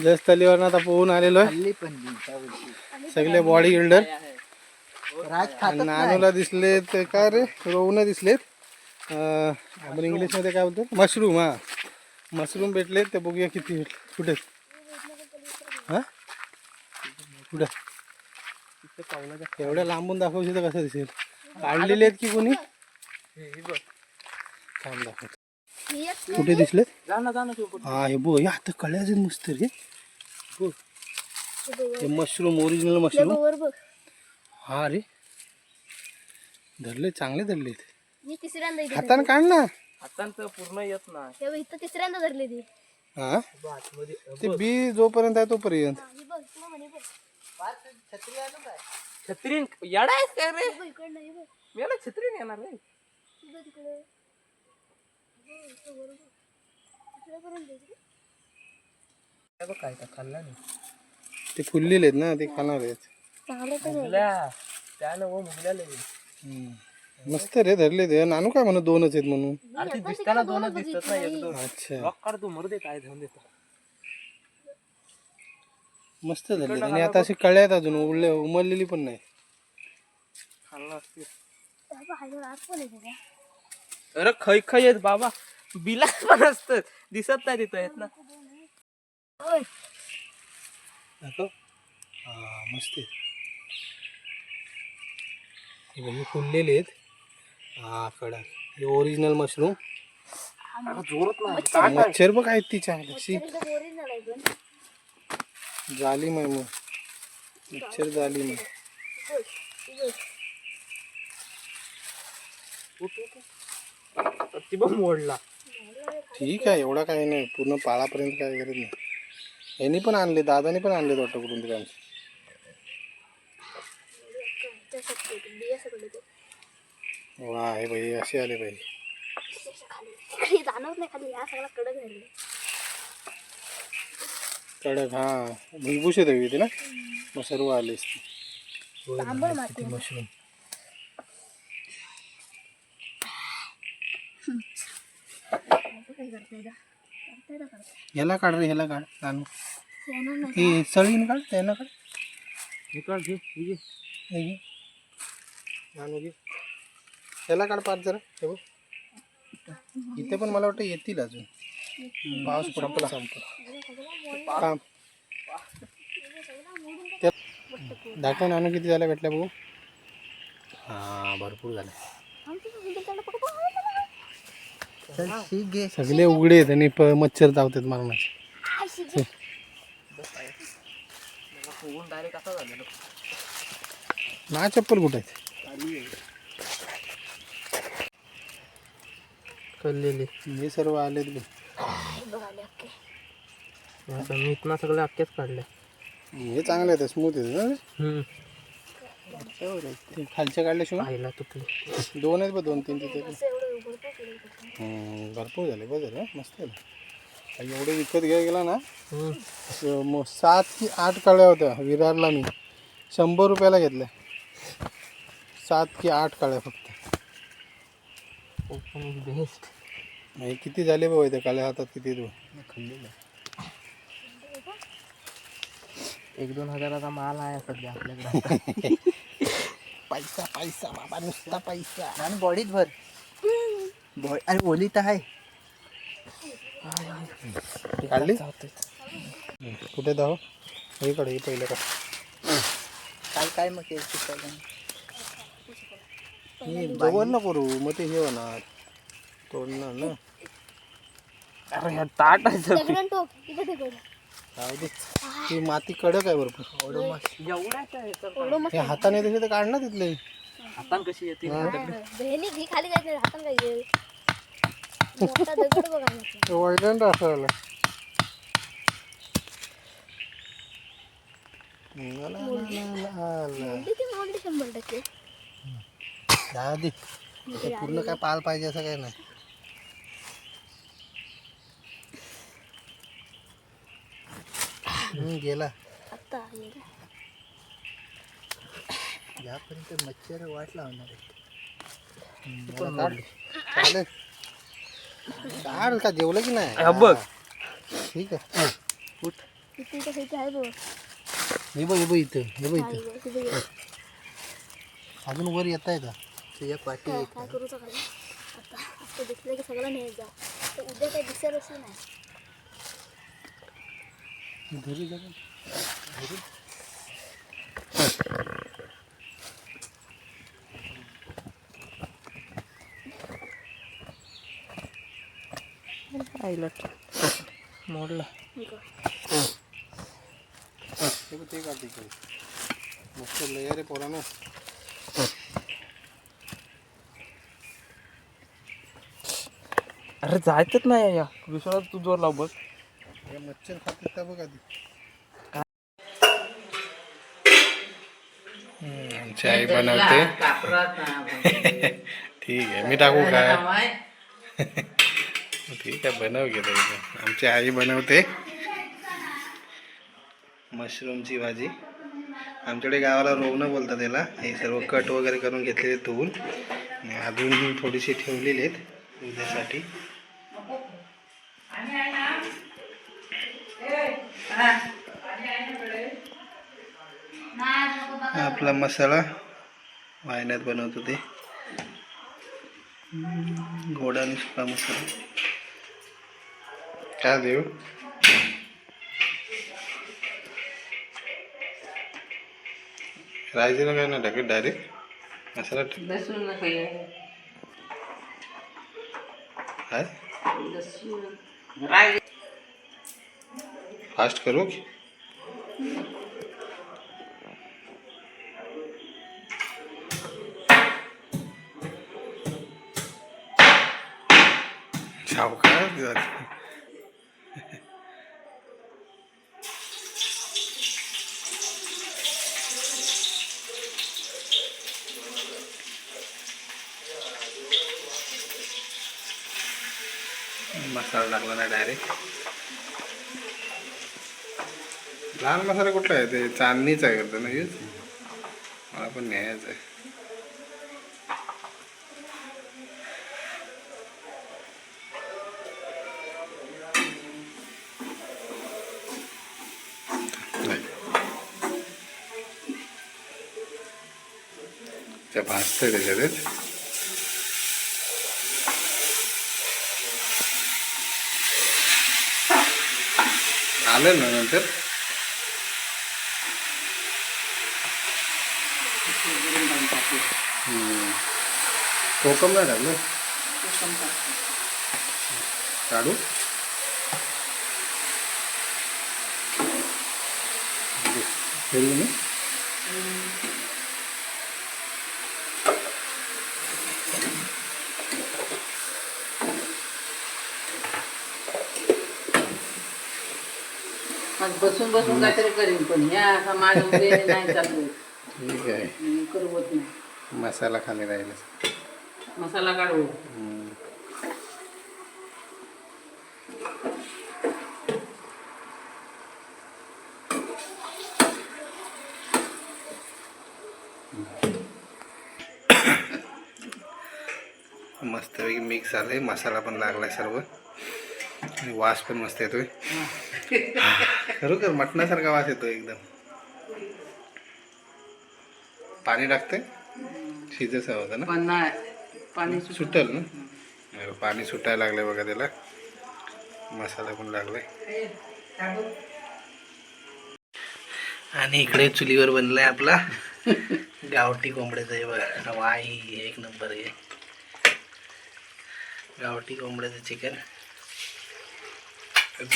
Just तलीवर आता पोहून आलेलो आहे. सगळे बॉडी बिल्डर. नानूला दिसलेत काय रे, रोहून दिसलेत. आपण इंग्लिश मध्ये काय बोलतो, मशरूम. हा, मशरूम भेटलेत. ते बघूया किती कुठे. हा कुठे एवढ्या लांबून दाखवशील तर कसं दिसेल. काढलेले आहेत की कोणी. थांब दाखवतो. कुठे दिसले. हा हे बघ, या आता कळ्याचे मस्त रे. हे मशरूम, ओरिजिनल मशरूम. हा रे, धरले, चांगले धरले. हाताने काढ ना. हातांचं पूर्ण येत ना. तिसऱ्यांदा धरले ते. हा, ते बी जोपर्यंत आहे तोपर्यंत. छत्रीन येडा आहेस काय रे. मला छत्रीन येणार रे. काय खाल्ला नाही. ते फुललेले आहेत ना, ते खाणार आहेत. त्यानं व मुगल्याला मस्त रे धरले ते. नानू काय म्हणून दोनच आहेत म्हणून. अरे ते दिसताना दोनच दिसतात ना, एक दोन. अच्छा, लॉक काढ तू, मरू दे काय घेऊन देतो. मस्त धरले. आणि आता अशी कळ्या आहेत अजून, उमरलेली पण नाही. खाल्ला असते. अरे खै खै आहेत बाबा, बिलास पण असत, दिसत नाही तिथं आहेत ना. हा मस्त आहेत. हे फुललेले आहेत. हा कडा, हे ओरिजिनल मशरूम. मच्छर बघ आहेत तिच्या. जाली माय मग, मच्छर जाली मग. ती बघ मोडला. ठीक आहे, एवढा काही नाही. पूर्ण पाळापर्यंत काय गरज नाही. यांनी पण आणले, दादाने पण आणले वाटतं कुठून तरी आमचे. वा हे भाई, असे आले पाहिजे. कडक. हा भुसभुशीत हवी होती ना, मग सर्व आले. मशरूम ह्याला काढ रे, ह्याला काढ. नानू हे सळीन काढ, त्याला काढ. घे. नानू घे, ह्याला काढ पाच जरा. हे बघ, इथे पण मला वाटतं येतील अजून. पाऊस पडला संपला. दाखव नानू किती झाल्या भेटल्या बघू. हा भरपूर झाले. सगळे उघडे आहेत आणि मच्छर चावतात मारण्याचे. ना चप्पल कुठे आहेत. कळलेले हे सर्व आलेत बघ. मी इथनं सगळं अख्ख्याच काढल्या. हे चांगले आहेत, स्मूथ आहेत. खालच्या काढल्याशिवाय आईला तुटले. दोन आहेत बघ, 2-3 तिथे. भरपूर झाले बघ. मस्त झालं. एवढे विकत घ्यायला गेला ना, 7 की 8 काळ्या होत्या विरारला. मी 100 रुपयाला घेतल्या. 7 की 8 काळ्या फक्त. बेस्ट. हे किती झाले बाबा त्या काळ्या हातात. किती तू खाल्लेलं. 1-2 हजाराचा माल आहे सध्या आपल्याकडे. पैसा पैसा बाबा, नुसता पैसा. आणि बॉडीत भर. आणि ओली तर आहे. काढली कुठे धाव. हे काढ, हे पहिलं का काय मग जवळ न करू, मग ते हे होणार, तोडणार ना. अरे ह्या ताट आहे. ती माती कडक आहे भरपूर. हे हाताने तसे तर काढ ना तिथले. हातान कशी येते. वैलंड असायला. पूर्ण काय पाल पाहिजे असं काय नाही. गेला यापर्यंत. मच्छर वाट लावणार आहे. चालेल, काढ का जेवलं की नाही. बघ ठीक आहे. उठ. इथे इथे आहे बघ. हे बघ इथं हे बघ इथं इथे बघ. अजून वर येत आहे का तुझ्या पाठी काय काय करू सकाळी आता आता दिसलं की सगळं नाही जा तर उद्या काही दिसेल अशी नाही. घरी जा आईला मोडला. ते का तिकडे मस्त लय रे पोरानो. अरे जायचंच नाही या विश्वास तू जोर लाव बघ. हे मच्छर खाते का बघ आधी. आमची आई बनवते. ठीक आहे मी टाकू काय. ठीक आहे बनव घेतो. आमची आई बनवते मशरूमची भाजी. आमच्याकडे गावाला रोवणं बोलतात त्याला. हे सर्व कट वगैरे करून घेतलेले धुवून आणि अजून थोडीशी ठेवलेली आहेत उद्यासाठी. आपला मसाला वायण्यात बनवतो ते गोडा आणि सुका मसाला. काय देऊ रायजीला काय नाही टाकत डायरेक्ट मसाला काय फास्ट करू की सावकाश. मसाला टाकला ना डायरेक्ट. लहान मसाला कुठला आहे ते चांदणीचा आहे करतो ना यूज. मला पण न्यायचं आहे. त्या भाजतंय त्याच्यातच. आलं ना नंतर कोकम नाही टाकलं काढू. फिरवू ना बसून बसून काहीतरी करीन पण ह्या असा माझ्या नाही चालू. ठीक आहे. करवत नाही मसाला खाली राहिला. मसाला काढू. मस्तपैकी मिक्स झालंय. मसाला पण लागलाय सर्व आणि वास पण मस्त येतोय. खरोखर मटणासारखा वास येतोय एकदम. पाणी टाकते शिजायचं होतं ना. पण नाही पाणी सुटल ना. पाणी सुटायला लागलंय बघा त्याला. मसाला पण लागलाय. आणि इकडे चुलीवर बनलाय आपला गावठी कोंबड्याचं आहे बघा. वाही एक नंबर आहे. गावठी कोंबड्याचं चिकन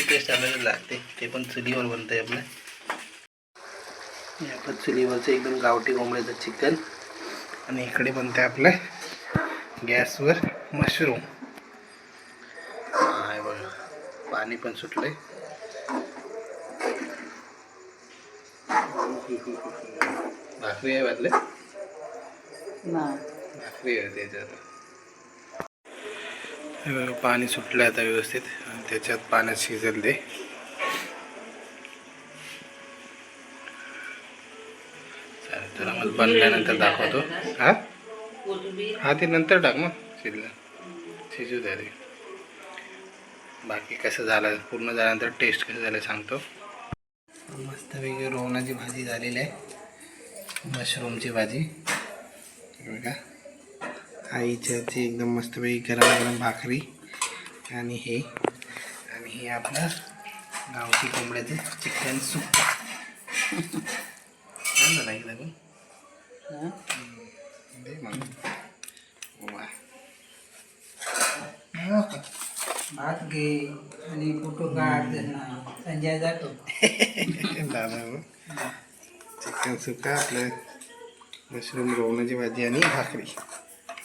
टेस्ट आपल्याला लागते. ते पण चुलीवर बनतंय आपलं. आपलं चुलीवरचं एकदम गावठी कोंबड्याचं चिकन. आणि इकडे बनतंय आपलं गॅसवर मशरूम. आहे बघा पाणी पण सुटलंय. भाकरी आहे वाटलं भाकरी आहे त्याच्यात. पाणी सुटलं आता व्यवस्थित आणि त्याच्यात पाण्यात शिजल दे. चालेल तुला मला बनल्यानंतर दाखवतो. हा ते नंतर टाक मग शिजलं शिजू द्या ते. बाकी कसं झालं पूर्ण झाल्यानंतर टेस्ट कसं झालं सांगतो. मस्तपैकी रोवणाची भाजी झालेली आहे, मशरूमची भाजी बघा, आईच्या हातची एकदम मस्तपैकी गरम गरम भाकरी आणि हे आपलं गावठी कोंबड्याचं चिकन सूप. छान झालं एकदम. दे मग. वा. भात घे आणि फोटो काढ संजय जातो. दादा चिकन सुका आपलं मशरूम रोवणाची भाजी आणि भाकरी.